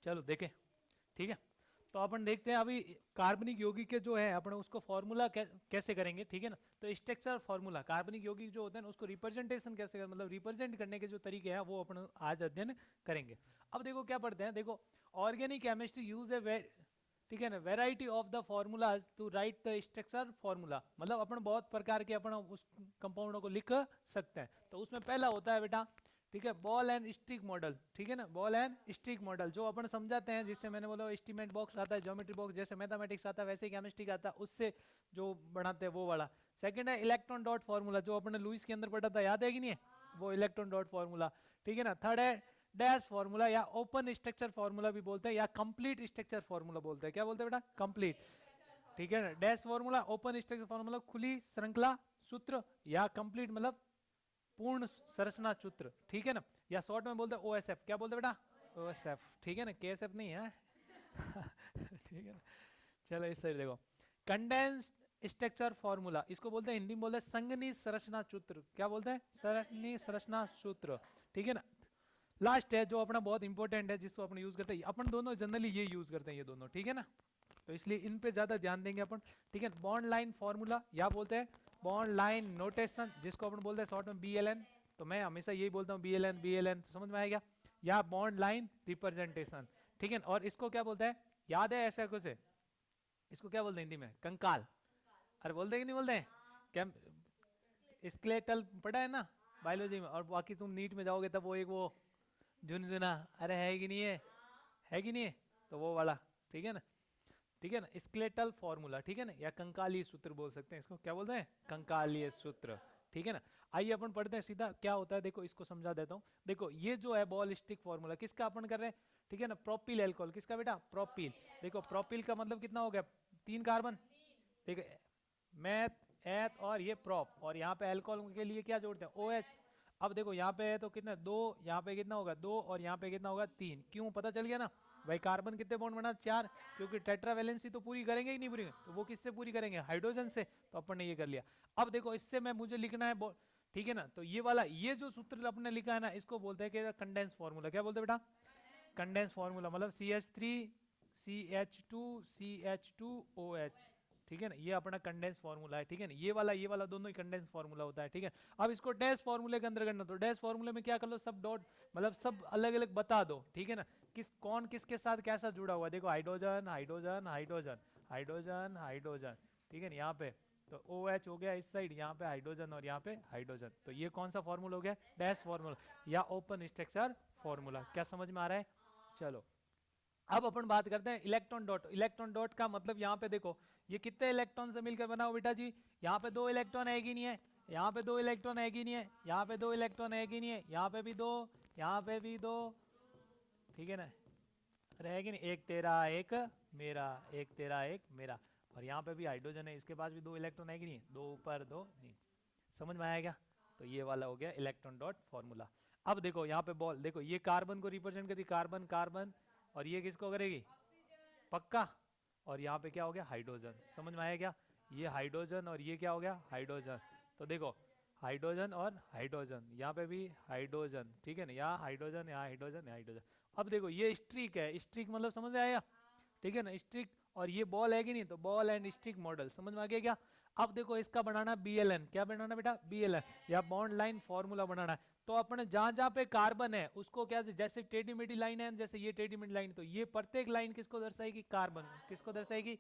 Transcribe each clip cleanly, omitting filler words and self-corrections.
चलो देखें, ठीक है। तो अपन देखते हैं अभी कार्बनिक यौगिक के जो है अपन उसको फॉर्मूला कैसे करेंगे, ठीक है ना। तो स्ट्रक्चर फॉर्मूला कार्बनिक यौगिक जो होते हैं उसको रिप्रेजेंटेशन कैसे कर, मतलब रिप्रेजेंट करने के जो तरीके हैं वो अपन आज अध्ययन करेंगे। अब देखो क्या पढ़ते हैं, देखो ऑर्गेनिक केमिस्ट्री यूज ए, ठीक है ना, variety of the formulas to write the structure formula, मतलब अपन बहुत प्रकार के अपन उस कंपाउंडों को लिख सकते हैं। तो उसमें पहला होता है बेटा, ठीक है, बॉल एंड स्टिक मॉडल, ठीक है ना, बॉल एंड स्टिक मॉडल जो अपन समझाते हैं, जिससे मैंने बोला एस्टीमेट बॉक्स आता है, ज्योमेट्री बॉक्स जैसे मैथमेटिक्स आता है वैसे ही केमिस्ट्री का आता है, उससे जो बनाते हैं वो वाला। सेकंड है इलेक्ट्रॉन डॉट फार्मूला, जो अपने लुईस के अंदर पढ़ा था, याद है कि नहीं है, वो इलेक्ट्रॉन डॉट फार्मूला, ठीक है ना। थर्ड है डैश फार्मूला या ओपन स्ट्रक्चर फार्मूला भी बोलते हैं, या कंप्लीट स्ट्रक्चर फार्मूला बोलते हैं। क्या बोलते हैं बेटा, कंप्लीट, ठीक है ना। Dash formula, open structure formula खुली श्रृंखला सूत्र, या कंप्लीट मतलब पूर्ण संरचना सूत्र, ठीक है ना, या शॉर्ट में बोलते हैं ओएसएफ। क्या बोलते हैं बेटा, ओएसएफ, ठीक है ना, केएसएफ नहीं है ठीक है ना। चलो इस साइड देखो, कंडेंस्ड स्ट्रक्चर फार्मूला, इसको बोलते हैं हिंदी में बोलते हैं संघनित संरचना सूत्र। क्या बोलते हैं, संघनित संरचना सूत्र, ठीक है ना। लास्ट है जो अपना बहुत इंपॉर्टेंट है जिसको अपन यूज करते हैं, अपन दोनों जनरली ये यूज करते हैं ये दोनों, ठीक है ना, तो इसलिए इन पे ज्यादा ध्यान देंगे अपन, ठीक है। बॉन्ड लाइन फार्मूला या बोलते हैं बॉन्ड लाइन नोटेशन, जिसको अपन बोलते हैं शॉर्ट में बीएलएन, तो मैं हमेशा यही बोलता हूँ बीएलएन बीएलएन, तो समझ में आएगा, या बॉन्ड लाइन रिप्रेजेंटेशन, ठीक है। और इसको क्या बोलते हैं, याद है ऐसा कुछ है, इसको क्या बोलते हैं हिंदी में, कंकाल। अरे बोलते कि नहीं बोलते हैं, क्या स्केलेटल पढ़ा है ना बायोलॉजी में, और बाकी तुम नीट में जाओगे तब वो एक वो झुनझुना, अरे है कि नहीं है कि नहीं है, तो वो वाला, ठीक है ना, ठीक है ना, स्केलेटल फॉर्मूला, ठीक है ना, या कंकालीय सूत्र बोल सकते हैं इसको, क्या बोलते हैं, कंकालीय सूत्र, ठीक है ना। आइए अपन पढ़ते हैं सीधा क्या होता है, देखो इसको समझा देता हूं। देखो ये जो है बॉल स्टिक फॉर्मूला किसका अपन कर रहे हैं, ठीक है ना, प्रोपिल एल्कोहल, किसका बेटा, प्रोपिल। देखो प्रोपिल का मतलब कितना हो गया, 3 कार्बन, देखो मैथ एथ और ये प्रोप, और यहाँ पे एल्कोहल के लिए क्या जोड़ते हैं, OH। अब देखो यहाँ पे है तो कितना 2, यहाँ पे कितना होगा 2, और यहाँ पे कितना होगा 3, क्यों पता चल गया ना भाई, कार्बन कितने बॉन्ड बना 4, क्योंकि टेट्रावैलेंसी तो पूरी करेंगे ही नहीं पूरी, तो वो किससे पूरी करेंगे, हाइड्रोजन से, तो अपन ने ये कर लिया। अब देखो इससे मैं मुझे लिखना है, ठीक है ना, तो ये वाला ये जो सूत्र अपने लिखा है ना, इसको बोलते हैं कि कंडेंस फार्मूला। क्या बोलते हैं बेटा, कंडेंस फार्मूला, मतलब CH3 CH2 CH2OH, ठीक है ना, ये अपना कंडेंस फार्मूला है, ठीक है ना, ये वाला दोनों ही कंडेंस फार्मूला होता है, ठीक है। अब इसको डैश फार्मूले के अंदर करना, तो डैश फार्मूले में क्या कर लो, सब डॉट मतलब सब अलग अलग बता दो, ठीक है ना, कौन किसके साथ कैसा जुड़ा हुआ है। देखो hydrogen hydrogen hydrogen hydrogen hydrogen, ठीक है ना, यहाँ पे तो OH हो गया इस साइड, यहाँ पे हाइड्रोजन और यहाँ पे हाइड्रोजन, तो ये कौन सा फॉर्मूला हो गया, डैश फार्मूला या ओपन स्ट्रक्चर फॉर्मूला। क्या समझ में आ रहा है, चलो अब अपन बात करते हैं इलेक्ट्रॉन डॉट। इलेक्ट्रॉन डॉट का मतलब यहाँ पे देखो ये कितने इलेक्ट्रॉन से मिलकर बना हो बेटा जी, यहाँ पे 2 इलेक्ट्रॉन है कि नहीं है, यहाँ पे 2 इलेक्ट्रॉन है कि नहीं है, यहाँ पे 2 इलेक्ट्रॉन है कि नहीं है, यहाँ पे भी 2, यहाँ पे भी 2, ठीक है ना, अरे है कि नहीं, एक तेरा एक मेरा, एक तेरा एक मेरा, और यहाँ पे भी हाइड्रोजन है, इसके पास भी 2 इलेक्ट्रॉन है कि नहीं, 2 ऊपर 2 नीचे, समझ में आएगा। तो ये वाला हो गया इलेक्ट्रॉन डॉट फॉर्मूला। अब देखो यहाँ पे बॉल, देखो ये कार्बन को रिप्रेजेंट करती, कार्बन कार्बन, और ये किसको करेगी, पक्का, और यहाँ पे क्या हो गया, हाइड्रोजन, समझ में आया क्या, ये हाइड्रोजन और ये क्या हो गया, हाइड्रोजन। तो देखो हाइड्रोजन और हाइड्रोजन, यहाँ पे भी हाइड्रोजन, ठीक है ना, यहाँ हाइड्रोजन यहाँ हाइड्रोजन यहाँ हाइड्रोजन। अब देखो ये स्ट्रिक है, स्ट्रिक मतलब समझ में आया, ठीक है ना, स्ट्रिक, और ये बॉल है कि नहीं, तो बॉल एंड स्टिक मॉडल, समझ में आ गया क्या। अब देखो इसका बनाना BLN, क्या बनाना बेटा, BLN या बॉन्ड लाइन फॉर्मूला बनाना है। तो अपने जहां जहां पे कार्बन है उसको क्या, जैसे टेढ़ी मेढ़ी लाइन है, जैसे ये टेढ़ी मेढ़ी लाइन, तो ये प्रत्येक लाइन किसको दर्शाएगी, कार्बन, किसको दर्शाएगी,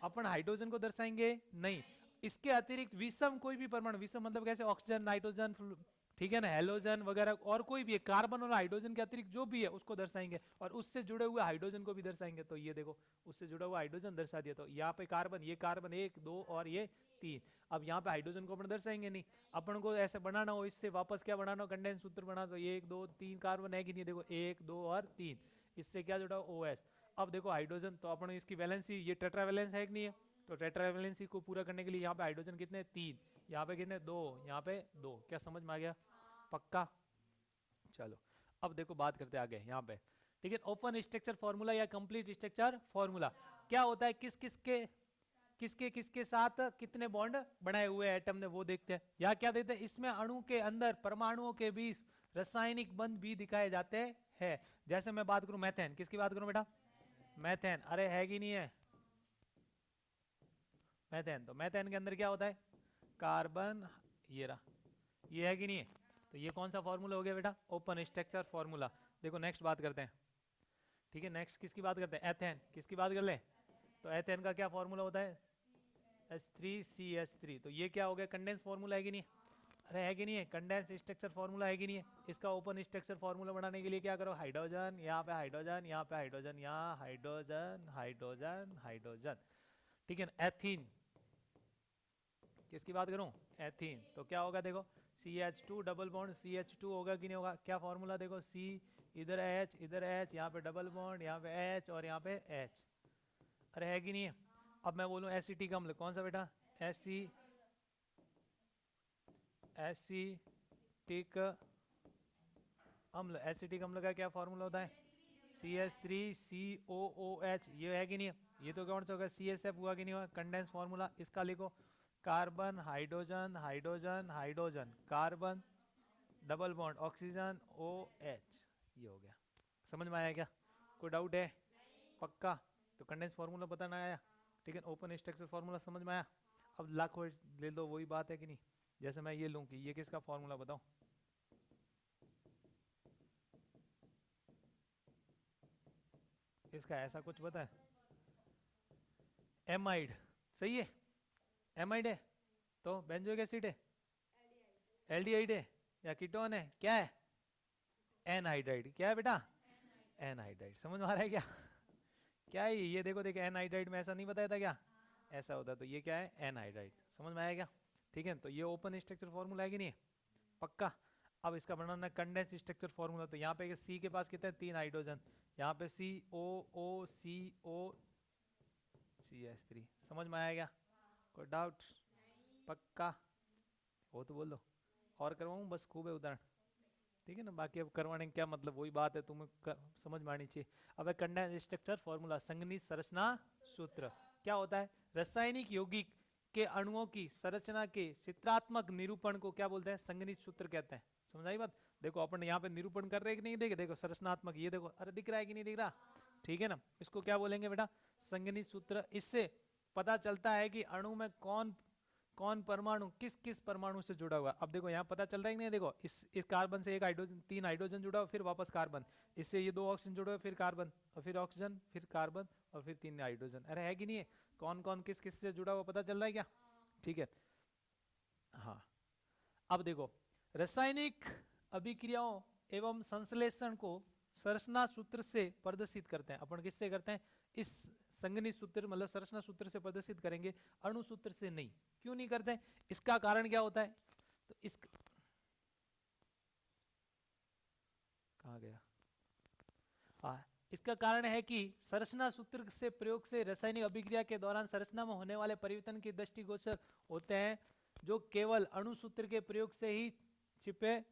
अपन हाइड्रोजन को दर्शाएंगे नहीं। इसके अतिरिक्त विषम कोई भी परमाणु, विषम मतलब कैसे, ऑक्सीजन नाइट्रोजन, ठीक है ना, हेलोजन वगैरह, और कोई भी कार्बन और हाइड्रोजन के अतिरिक्त जो भी है उसको दर्शाएंगे, और उससे जुड़े हुए हाइड्रोजन को भी दर्शाएंगे। तो ये देखो उससे जुड़ा हुआ हाइड्रोजन दर्शा दिया, तो यहाँ पे कार्बन, ये कार्बन 1 2 और ये 3। अब यहाँ पे हाइड्रोजन को अपन दर्शाएंगे नहीं, अपन को ऐसे बनाना हो, इससे वापस क्या बनाना हो, कंडेंस सूत्र बना, तो 1 2 3 कार्बन है कि नहीं, देखो 1 2 और 3, इससे क्या जुड़ा OH। अब देखो हाइड्रोजन, तो अपन इसकी वैलेंसी, ये टेट्रावैलेंस है कि नहीं है, तो टेट्रावैलेंसी को पूरा करने के लिए यहाँ पे हाइड्रोजन कितने 3, यहाँ पे कितने 2, यहाँ पे 2। क्या समझ में आ गया, पक्का। चलो अब देखो बात करते आगे यहाँ पे, ठीक है, ओपन स्ट्रक्चर फॉर्मूला या कंप्लीट स्ट्रक्चर फॉर्मूला क्या होता है, किसके किसके साथ कितने बॉन्ड बनाए हुए एटम ने वो देखते हैं, या क्या देते हैं, इसमें अणु के अंदर परमाणुओं के बीच रासायनिक बंध भी दिखाए जाते है। जैसे मैं बात करूं मैथेन, किसकी बात करूं बेटा? मैथेन। अरे है कि नहीं है मैथेन? तो मैथेन के अंदर क्या होता है? कार्बन, ये रहा, ये है कि नहीं है? तो ये कौन सा फॉर्मूला हो गया बेटा? Open structure formula. देखो नेक्स्ट बात करते हैं, ठीक है। नेक्स्ट किसकी बात करते हैं? एथेन। किसकी बात कर ले? तो एथेन का क्या फॉर्मूला होता है? H3CH3। तो ये क्या हो गया? कंडेंस फॉर्मूला है कि नहीं? अरे है कि नहीं है? कंडेंस स्ट्रक्चर फॉर्मूला है कि नहीं है? इसका ओपन स्ट्रक्चर फॉर्मूला बनाने के लिए क्या करो? हाइड्रोजन, यहाँ पे हाइड्रोजन, यहाँ पे हाइड्रोजन, यहाँ हाइड्रोजन, हाइड्रोजन, हाइड्रोजन, ठीक है ना। एथीन, किसकी बात करूं? एथीन। तो क्या होगा देखो, CH2 डबल बॉन्ड CH2 होगा कि नहीं होगा? क्या फॉर्मूला देखो, C, इधर H, इधर H, यहाँ पे डबल बॉन्ड, यहाँ पे H और यहाँ पे H। अरे है कि नहीं है? अब मैं बोलूं एसिटिक अम्ल, कौन सा बेटा? एसिटिक अम्ल। एसिटिक अम्ल का क्या फॉर्मूला होता है? CH3COOH। ये है कि नहीं है? ये तो कौन सा होगा? CSF हुआ कि नहीं हुआ? Condense formula. इसका लिखो, carbon hydrogen hydrogen hydrogen, carbon double bond oxygen OH। ये हो गया। समझ में आया क्या? कोई डाउट है? पक्का? तो कंडेंस फॉर्मूला पता ना आया, ठीक है। ओपन स्ट्रक्चर फॉर्मूला समझ में आया। अब लाखों ले लो, वही बात है कि नहीं? जैसे मैं ये लूं कि ये किसका फॉर्मूला बताओ? इसका ऐसा कुछ पता है? एमाइड, सही है। एमाइड है तो बेंजोइक एसिड है, एल्डिहाइड है या कीटोन है? क्या है? एनहाइड्राइड। क्या है बेटा? एनहाइड्राइड। समझ में आ रहा है क्या? क्या है ये? देखो देखो, एनहाइड्राइड में ऐसा नहीं बताया था क्या? ऐसा होता। तो ये क्या है? एनहाइड्राइड। समझ में आया क्या? ठीक है। तो ये ओपन स्ट्रक्चर फॉर्मूला है कि नहीं है? पक्का? अब इसका बनाना कंडेंस स्ट्रक्चर फॉर्मूला। तो यहाँ पे सी के पास कितने? 3 हाइड्रोजन, यहाँ पे COO COCH3। समझ में आया क्या? कोई डाउट? पक्का? वो तो बोल दो। और करवाऊँ? बस खूब है उदाहरण, ठीक है ना। बाकी अब करवाने का क्या मतलब, वही बात है, तुम्हें समझ में आनी चाहिए। अब कंडेंस स्ट्रक्चर फॉर्मूला, संघनित संरचना सूत्र। क्या होता है? रासायनिक यौगिक के अणुओं की संरचना के चित्रात्मक निरूपण को क्या बोलते हैं? संघनित सूत्र कहते हैं। समझ आई बात? देखो अपन यहाँ पे निरूपण कर रहे हैं कि नहीं? देखे देखो, संरचनात्मक, ये देखो, अरे दिख रहा है कि नहीं दिख रहा? ठीक है ना। इसको क्या बोलेंगे बेटा? संघनित सूत्र। इससे पता चलता है कि अणु में कौन कौन परमाणु किस किस परमाणु से जुड़ा हुआ। अब देखो यहाँ पता चल रहा है कि नहीं? देखो इस कार्बन से एक हाइड्रोजन, 3 हाइड्रोजन जुड़ा हुआ, फिर वापस कार्बन, इससे ये 2 ऑक्सीजन जुड़े हुए, फिर कार्बन और फिर ऑक्सीजन, फिर कार्बन और फिर 3 हाइड्रोजन। अरे है कि नहीं है? कौन कौन किस किस से जुड़ा हुआ पता चल रहा है क्या? ठीक है। हाँ, अब देखो, रासायनिक अभिक्रियाओं एवं संश्लेषण को संरचना सूत्र से प्रदर्शित करते हैं। अपन किससे करते हैं? इस संघनित सूत्र मतलब संरचना सूत्र से प्रदर्शित करेंगे, अणु सूत्र से नहीं। क्यों नहीं करते? इसका कारण क्या होता है? तो इस कहाँ गया? हाँ, इसका कारण है कि संरचना सूत्र से प्रयोग से रासायनिक अभिक्रिया के दौरान संरचना में होने वाले परिवर्तन के दृष्टिगोचर होते हैं, जो केवल अणु सूत्र के प्रयोग से ही छिपे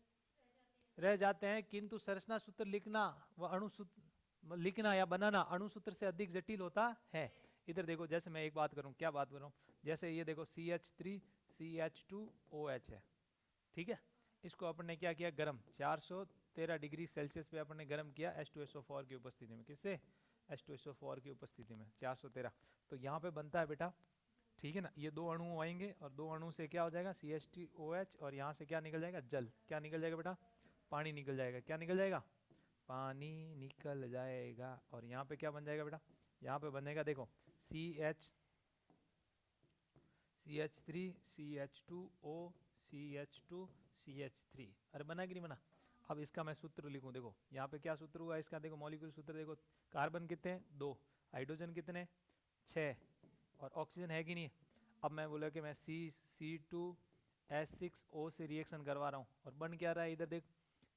रह जाते हैं। किंतु संरचना सूत्र लिखना व अणु सूत्र लिखना या बनाना अणु सूत्र से अधिक जटिल होता है। इधर देखो, जैसे मैं एक बात करूं, क्या बात करूं? जैसे ये देखो, CH3CH2OH है, ठीक है। इसको अपन ने क्या किया? गर्म, 413 डिग्री सेल्सियस पे अपन ने गर्म किया H2SO4 की उपस्थिति में। किससे? H2SO4 की उपस्थिति में 413। तो यहाँ पे बनता है बेटा, ठीक है ना, ये 2 अणु आएंगे और 2 अणु से क्या हो जाएगा? CH3OH, और यहाँ से क्या निकल जाएगा? जल। क्या निकल जाएगा बेटा? पानी निकल जाएगा। क्या निकल जाएगा? पानी निकल जाएगा। और यहाँ पे क्या बन जाएगा बेटा? यहाँ पे बनेगा देखो, CH3CH2OCH2CH3। अरे बना कि नहीं बना? अब इसका मैं सूत्र लिखूं, देखो यहाँ पे क्या सूत्र हुआ इसका? देखो मॉलिक्यूल सूत्र देखो, कार्बन कितने हैं? 2, हाइड्रोजन कितने? 6, और ऑक्सीजन है कि नहीं? अब मैं बोला कि मैं C2H6O से रिएक्शन करवा रहा हूँ, और बन क्या रहा है? इधर देख,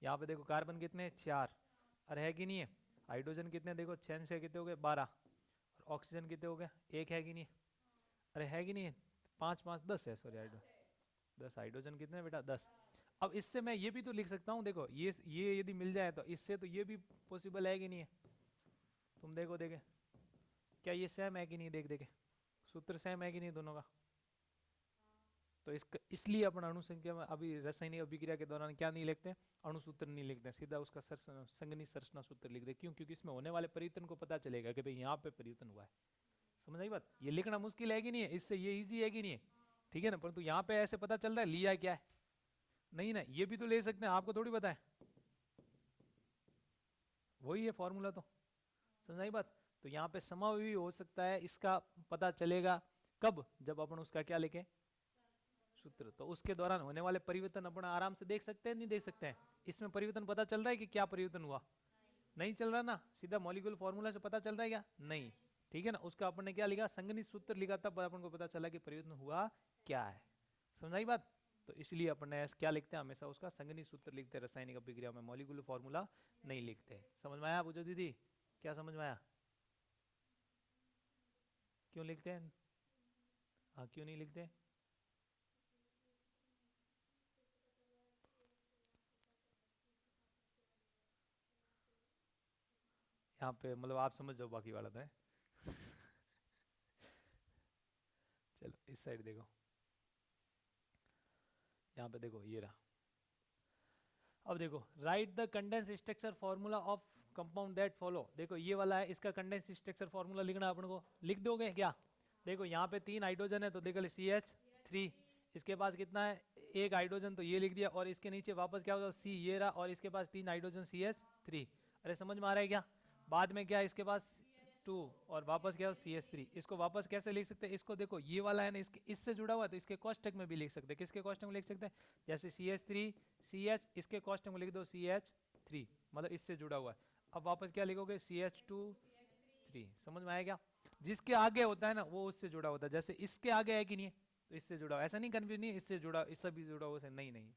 यहाँ पे देखो, कार्बन कितने? 4, अरे है कि नहीं है? हाइड्रोजन कितने? देखो 6 से कितने हो गए? 12, और ऑक्सीजन कितने हो गए? 1 है कि नहीं? अरे है कि नहीं है? 5 5 10 है, सॉरी, हाइड्रोजन 10, हाइड्रोजन कितने बेटा? 10। अब इससे मैं ये भी तो लिख सकता हूँ, देखो ये यदि मिल जाए तो इससे तो ये भी पॉसिबल है कि नहीं है? तुम देखो, देखे क्या ये सेम है कि नहीं? देख देखे, सूत्र सेम है कि नहीं दोनों का? तो इसलिए अपन अणुसंख्या में अभी रासायनिक अभिक्रिया के दौरान क्या नहीं लिखते, अणुसूत्र नहीं लिखते, सीधा उसका संगनी संरचना सूत्र लिख दे। क्यों? क्योंकि इसमें होने वाले परिवर्तन को पता चलेगा कि भाई यहाँ पे परिवर्तन हुआ है। समझ आई बात? ये लिखना मुश्किल है कि नहीं है, इससे ये इजी है कि नहीं है, ठीक है ना। परंतु यहाँ पे ऐसे पता चल रहा है लिया क्या है, नहीं ना, ये भी तो ले सकते हैं, आपको थोड़ी पता है, वही है फॉर्मूला। तो समझ आई बात? तो यहाँ पे समावयवी हो सकता है, इसका पता चलेगा कब, जब अपन उसका क्या लिखें, सूत्र। तो उसके दौरान होने वाले परिवर्तन अपन आराम से देख सकते हैं, नहीं देख सकते हैं? इसमें परिवर्तन पता चल रहा है कि क्या परिवर्तन हुआ, नहीं चल रहा ना, सीधा मॉलिक्यूल फॉर्मूला से पता चल रहा है क्या, नहीं, ठीक है ना। उसका अपन ने क्या लिखा, संगनी सूत्र लिखा, तब अपन को पता चला कि परिवर्तन हुआ क्या है। समझ आई बात? तो इसलिए अपन ने क्या लिखते हैं, हमेशा उसका संगनी सूत्र लिखते हैं रासायनिक अभिक्रिया में, मॉलिक्यूलर फॉर्मूला नहीं लिखते। समझ में आया पूछो दीदी, क्या समझ में आया? क्यों लिखते हैं? हाँ, क्यों नहीं लिखते? यहाँ पे मतलब आप समझ जाओ, बाकी वाला तो है। चलो इस साइड देखो, यहाँ पे देखो, ये रहा। अब देखो, right the condense structure formula of compound that follow. देखो ये वाला है, इसका कंडेंस स्ट्रक्चर फॉर्मूला लिखना अपन को, लिख दोगे क्या? देखो यहाँ पे 3 हाइड्रोजन है, तो देखो CH3, इसके पास कितना है, 1 हाइड्रोजन, तो ये लिख दिया, और इसके नीचे वापस क्या होगा, C, ये रहा, और इसके पास 3 हाइड्रोजन CH3। अरे समझ में आ रहा है क्या? बाद में क्या है, इसके पास 2, और वापस क्या हो, CH3। इसको वापस कैसे लिख सकते हैं, इसको देखो ये वाला है ना, इसके इससे जुड़ा हुआ है, तो इसके कोष्टक में भी लिख सकते हैं। किसके कोष्टक में लिख सकते हैं? जैसे CH3 CH, इसके कोष्टक में लिख दो CH3, मतलब इससे जुड़ा हुआ है। अब वापस क्या लिखोगे, CH2 3। समझ में आया क्या? जिसके आगे होता है ना, वो उससे जुड़ा होता है। जैसे इसके आगे है कि नहीं है, तो इससे जुड़ा, ऐसा नहीं कंफ्यूज नहीं, इससे जुड़ा, इससे भी जुड़ा हुआ, नहीं नहीं,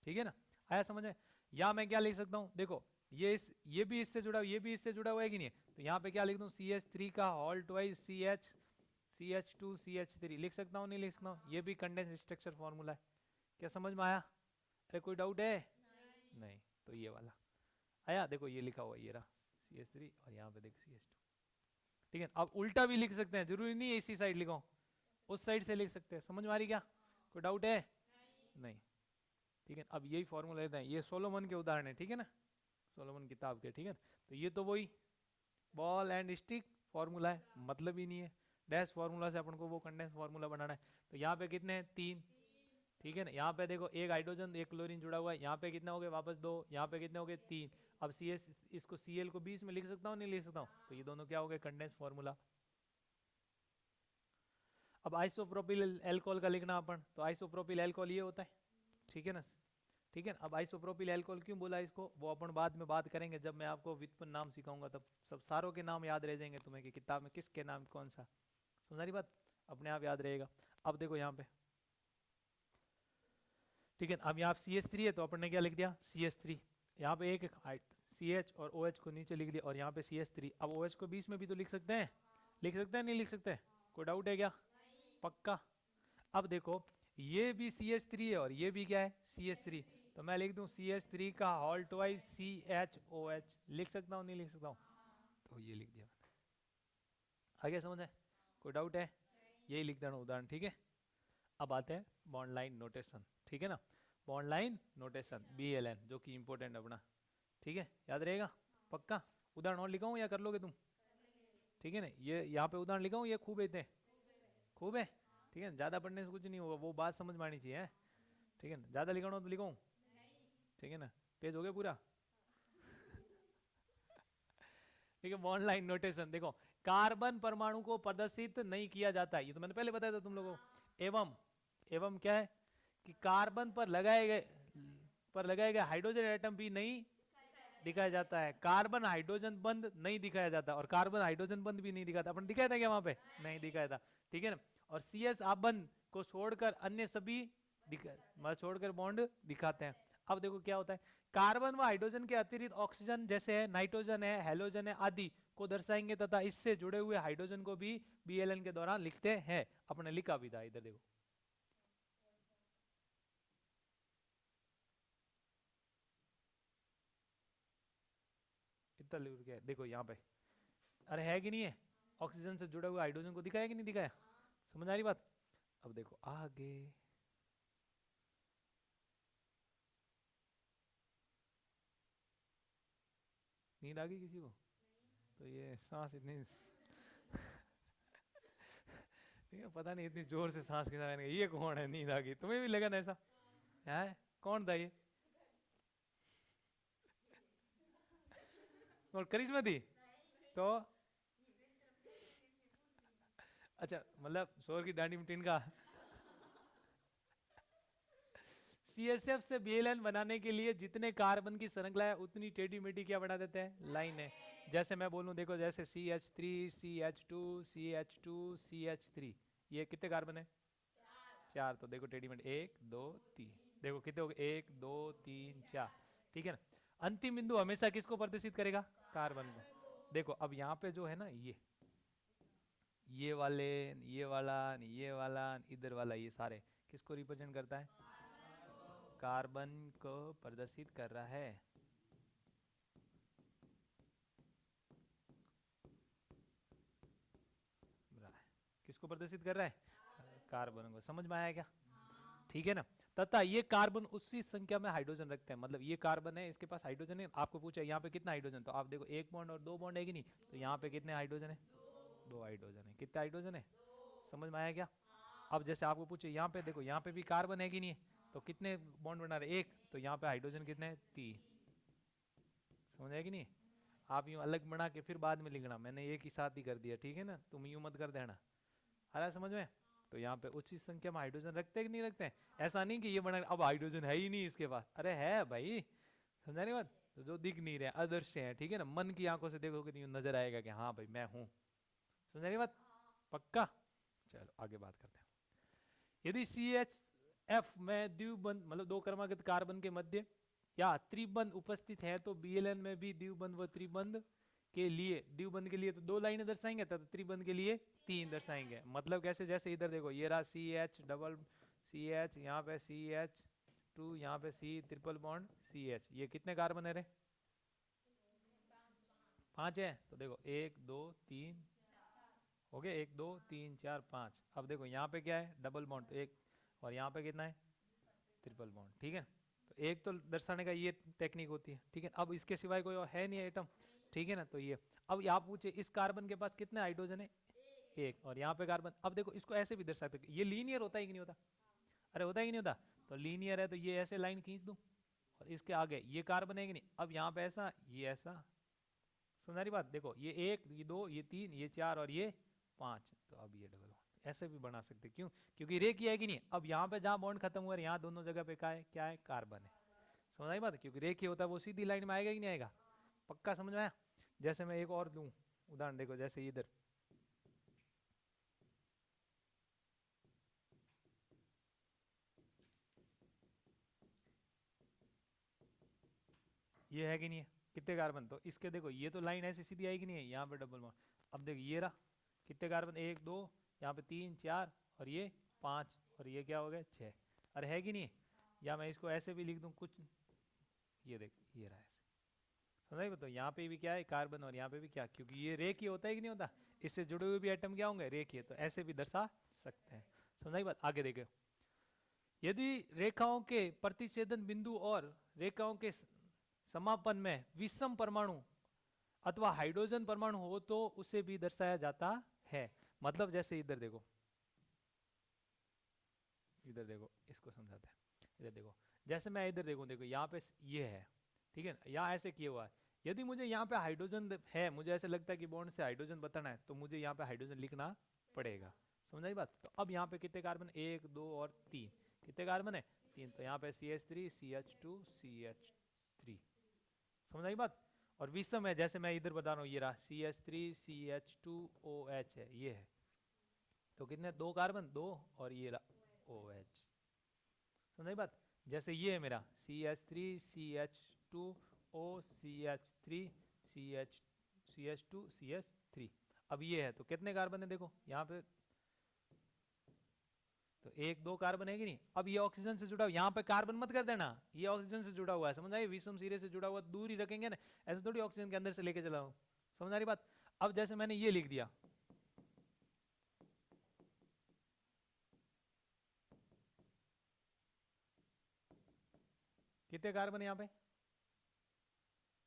ठीक है ना। आया समझ में? या मैं क्या लिख सकता हूँ, देखो ये भी इससे जुड़ा, ये भी इससे जुड़ा हुआ है कि नहीं है, तो यहाँ पे क्या लिख दूं, CH3 का होल ट्वाइस CH2 CH3 लिख सकता हूँ, नहीं लिख सकता हूँ? ये भी कंडेंस स्ट्रक्चर फॉर्मूला है। क्या समझ में आया? अरे कोई डाउट है? नहीं। तो ये वाला आया, देखो ये लिखा हुआ, ये रहा CH3, और यहाँ पे देखो CH2, ठीक है। अब उल्टा भी लिख सकते हैं, जरूरी नहीं है इसी साइड लिखो, उस साइड से लिख सकते हैं। समझ में आ रही क्या? कोई डाउट है? नहीं, ठीक है। अब यही फॉर्मूला लेते हैं, ये सोलोमन के उदाहरण है, ठीक है ना, सोलोमन किताब के, ठीक है। तो ये तो वही बॉल एंड स्टिक फॉर्मूला है, मतलब ही नहीं है। डैश फॉर्मूला से अपन को वो कंडेंस फॉर्मूला बनाना है। तो यहाँ पे कितने हैं, 3, ठीक है ना। यहाँ पे देखो 1 हाइड्रोजन 1 क्लोरीन जुड़ा हुआ है, यहाँ पे कितने हो गए, वापस 2, यहाँ पे कितने हो गए, 3। अब CS, इसको Cl को बीच में लिख सकता हूँ, नहीं लिख सकता हूँ? तो ये दोनों क्या हो गए, कंडेंस फॉर्मूला। अब आइसोप्रोपिल एल्कोहल का लिखना अपन, तो आइसोप्रोपिल एल्कोहल ये होता है, ठीक है ना, ठीक है। अब आइसोप्रोपिल अल्कोहल क्यों बोला इसको, वो अपन बाद में बात करेंगे, जब मैं आपको व्युत्पन्न नाम सिखाऊंगा, तब सब सारों के नाम याद रह जाएंगे तुम्हें कि किताब में किसके नाम कौन सा। समझ रही बात? अपने आप याद रहेगा। अब देखो यहाँ पे, ठीक है। अब यहाँ CH3 है, तो अपन ने क्या लिख दिया, CH3। यहाँ पे एक CH और OH को नीचे लिख दिया, और यहाँ पे CH3। अब OH को बीच में भी तो लिख सकते हैं, लिख सकते हैं, नहीं लिख सकते? कोई डाउट है क्या? पक्का? अब देखो ये भी CH3 है, और ये भी क्या है, CH3, तो मैं लिख दूं CH3 का होल ट्वाइस CHOH। लिख सकता हूँ, नहीं लिख सकता हूँ? तो ये लिख दिया। आगे समझ है? कोई डाउट है? यही लिख देना उदाहरण, ठीक है। अब आते हैं बॉन्ड लाइन नोटेशन, ठीक है ना। बॉन्ड लाइन नोटेशन BLN, जो कि इंपॉर्टेंट अपना, ठीक है, याद रहेगा पक्का। उदाहरण और लिखाऊं या कर लोगे तुम? ठीक है ना, ये यहाँ पे उदाहरण लिखाऊं, ये खूब है, खूब है, ठीक है। ज्यादा पढ़ने से कुछ नहीं होगा, वो बात समझ में आनी चाहिए, ठीक है ना। ज्यादा लिखाना हो तो लिखाऊं, ठीक है ना। पेज हो गया पूरा? ठीक है। बॉन्ड लाइन नोटेशन देखो, कार्बन परमाणु को प्रदर्शित नहीं किया जाता है, ये तो मैंने पहले बताया था तुम लोगों को। एवं क्या है कि कार्बन पर लगाए गए हाइड्रोजन एटम भी नहीं दिखाया जाता है। कार्बन हाइड्रोजन बंद नहीं दिखाया जाता, और कार्बन हाइड्रोजन बंद भी नहीं दिखाता। अपन दिखाया था क्या वहां पे? नहीं दिखाया था, ठीक है ना। और CS आबंध को छोड़कर अन्य सभी छोड़कर बॉन्ड दिखाते हैं। अब देखो क्या होता है, कार्बन व हाइड्रोजन के अतिरिक्त ऑक्सीजन जैसे है, नाइट्रोजन है, हेलोजन है आदि को दर्शाएंगे, तथा इससे जुड़े हुए हाइड्रोजन को भी BLN के दौरान लिखते हैं। अपने लिखा भी था, इधर देखो, कितना लिख गया देखो यहाँ पे। अरे है कि नहीं है, ऑक्सीजन से जुड़े हुए हाइड्रोजन को दिखाया कि नहीं दिखाया? समझ आ रही बात? अब देखो आगे, नींद आ गई किसी को? तो ये सांस इतनी ठीक है, पता नहीं इतनी जोर से सांस खींचा मैंने, ये कौन है, नींद आ गई? तुम्हें भी लगा ना ऐसा? है कौन था ये? और करिश्मा थी? तो अच्छा, मतलब शोर की डांडी में टिनका। CSF से BLN बनाने के लिए जितने कार्बन की श्रृंखला है उतनी टेढ़ी मेढ़ी क्या बना देते हैं, लाइन है। जैसे मैं बोलूं, देखो जैसे CH3 CH2 CH2 CH3, ये कितने कार्बन है? 4। तो देखो टेढ़ी मेढ़ी 1 2 3, देखो कितने हो गए, 1 2 3 4, ठीक है ना। अंतिम बिंदु हमेशा किसको प्रदर्शित करेगा? कार्बन को। देखो अब यहाँ पे जो है ना, ये वाले, ये वाला, ये वाला, इधर वाला, ये सारे किसको रिप्रेजेंट करता है? कार्बन को प्रदर्शित कर रहा है। किसको प्रदर्शित कर रहा है? कार्बन को। समझ में आया क्या? ठीक है ना। तथा ये कार्बन उसी संख्या में हाइड्रोजन रखते हैं, मतलब ये कार्बन है, इसके पास हाइड्रोजन है। आपको पूछा यहाँ पे कितना हाइड्रोजन, तो आप देखो 1 बॉन्ड और 2 बॉन्ड है कि नहीं, तो यहाँ पे कितने हाइड्रोजन है? 2 हाइड्रोजन है। कितने हाइड्रोजन है? समझ में आया क्या? अब जैसे आपको पूछे यहाँ पे, देखो यहाँ पे भी कार्बन है कि नहीं, तो कितने बॉन्ड बना रहे? 1। तो यहाँ पे हाइड्रोजन कितने हैं? 3। समझ आया कि नहीं? आप यूं अलग बना के फिर बाद में लिखना, मैंने एक ही साथ ही कर दिया, ठीक है ना, तुम यूं मत कर देना। आ रहा है समझ में? तो यहाँ पे उसी संख्या में हाइड्रोजन रखते हैं कि नहीं रखते हैं? ऐसा नहीं कि ये बना अब हाइड्रोजन है ही नहीं इसके पास, अरे है भाई, समझा नहीं बात? तो जो दिख नहीं रहे अदृश्य है, ठीक है ना, मन की आंखों से देखोगे नहीं नजर आएगा कि हाँ भाई मैं हूँ। समझा नहीं बात? पक्का? चलो आगे बात करते हैं। यदि CHF में द्विबंध, मतलब 2 क्रमागत कार्बन के मध्य या त्रिबंध उपस्थित है, तो BLN में भी द्विबंध व त्रिबंध के लिए, द्विबंध के लिए तो 2 लाइनें दर्शाएंगे, तथा त्रिबंध के लिए 3 दर्शाएंगे। मतलब कैसे? जैसे इधर देखो, ये रहा CH डबल CH, यहाँ पे CH2, यहाँ पे C ट्रिपल बॉन्ड CH, ये कितने कार्बन है रे? 5 है। तो देखो 1 2 3 हो गए, 1 2 3 4 5। अब देखो यहाँ पे क्या है? डबल बॉन्ड, तो 1, और यहाँ पे कितना है? ट्रिपल बॉन्ड, ठीक है। तो एक तो दर्शाने का ये टेक्निक होती है, ठीक है। अब इसके सिवाय कोई और है नहीं आइटम, ठीक है ना। तो ये, अब आप पूछे इस कार्बन के पास कितने हाइड्रोजन है? 1। और यहाँ पे कार्बन, अब देखो इसको ऐसे भी दर्शा सकते, ये लीनियर होता है कि नहीं होता? अरे होता है कि नहीं होता? तो लीनियर है, तो ये ऐसे लाइन खींच दूं, और इसके आगे ये कार्बन है कि नहीं, अब यहाँ पे ऐसा, ये ऐसा। समझ रही बात? देखो ये 1 ये 2 ये 3 ये 4 और ये 5, तो अब ये डबल ऐसे भी बना सकते। क्यों? क्योंकि रेखीय है कि नहीं। अब यहाँ पे जहाँ बॉन्ड खत्म हुआ है, यहाँ दोनों जगह पे क्या है? कार्बन है। समझ आई बात? क्योंकि रेखीय होता है वो सीधी लाइन में आएगा कि नहीं आएगा? पक्का समझ में आया? जैसे मैं एक और दूं उदाहरण, देखो जैसे इधर ये है कि नहीं है? कितने कार्बन? तो इसके देखो ये तो लाइन ऐसी सीधी आएगी नहीं है, यहाँ पे डबल बॉन्ड। अब देखो ये रहा, कितने कार्बन? 1 2, यहाँ पे 3 4 और ये 5, और ये क्या हो गया? 6। अरे है कि नहीं? या मैं इसको ऐसे भी लिख दूं कुछ, ये देख ये रहा ऐसे। समझ गए? तो यहाँ पे भी क्या है? कार्बन, और यहाँ पे भी क्या, क्योंकि ये रेखीय होता है कि नहीं होता? इससे जुड़े हुए भी एटम क्या होंगे? रेखीय। तो ऐसे भी दर्शा सकते हैं। समझ बात? आगे देखो, यदि रेखाओं के प्रतिच्छेदन बिंदु और रेखाओं के समापन में विषम परमाणु अथवा हाइड्रोजन परमाणु हो तो उसे भी दर्शाया जाता है। मतलब जैसे इधर देखो, इधर देखो, इसको समझाते हैं। इधर देखो, जैसे मैं इधर देखूं, देखो यहाँ पे ये है, ठीक है ना, यहाँ ऐसे किया हुआ है। यदि मुझे यहाँ पे हाइड्रोजन है, मुझे ऐसे लगता है कि बॉन्ड से हाइड्रोजन बताना है, तो मुझे यहाँ पे हाइड्रोजन लिखना पड़ेगा। समझ आई बात? तो अब यहाँ पे कितने कार्बन? 1 2 और 3। कितने कार्बन है? 3। तो यहाँ पे CH3 CH2 CH3। समझ आई बात? और विषम है, जैसे मैं इधर बता रहा हूँ, ये रहा CH3 CH2OH है, ये है। तो कितने? 2 कार्बन, 2, और ये रहा OH। समझ आई बात? जैसे ये है मेरा CH3 CH2O CH3 CH2 CH3। अब ये है, तो कितने कार्बन है? देखो यहाँ पे तो 1 2 कार्बन है कि नहीं। अब ये ऑक्सीजन से जुड़ा हुआ, यहाँ पे कार्बन मत कर देना, ये ऑक्सीजन से जुड़ा हुआ है। समझ आई? विषम सिरे से जुड़ा हुआ दूर ही रखेंगे ना, ऐसे थोड़ी ऑक्सीजन के अंदर से लेके चलाओ। समझ आ रही बात? अब जैसे मैंने ये लिख दिया, कितने कार्बन है यहाँ पे?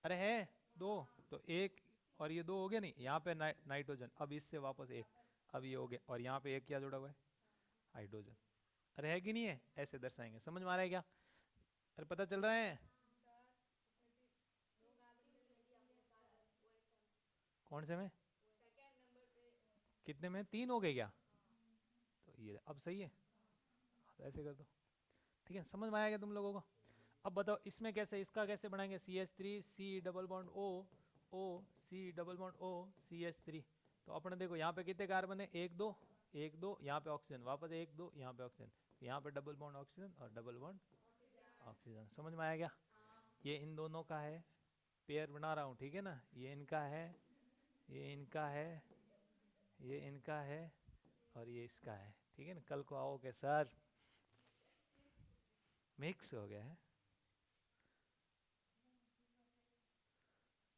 अरे है 2। तो एक और ये दो हो गया नहीं, यहाँ पे नाइट्रोजन, अब इससे वापस एक, अब ये हो गया, और यहाँ पे एक क्या जुड़ा हुआ है, हाइड्रोजन। अरे है कि नहीं है, ऐसे दर्शाएंगे। समझ में आ रहा है क्या? अरे पता चल रहा है? कौन से में? कितने में? 3 हो गए क्या? तो ये अब सही है, तो ऐसे कर दो। ठीक है, समझ में आया क्या तुम लोगों को? अब बताओ इसमें कैसे, इसका कैसे बनाएंगे? CH3 C double bond O O C double bond O CH3। तो अपने देखो यहाँ पे कितने कार्बन है, 1 2 1 2, यहाँ पे ऑक्सीजन, वापस 1 2, यहाँ पे ऑक्सीजन, यहाँ पे डबल बॉन्ड ऑक्सीजन और डबल बॉन्ड ऑक्सीजन। समझ में आया क्या? ये इन दोनों का है, पेयर बना रहा हूँ, ठीक है ना? ये इनका है, ये इनका है, ये इनका है, और ये इसका है, ठीक है ना? कल को आओगे सर मिक्स हो गया है,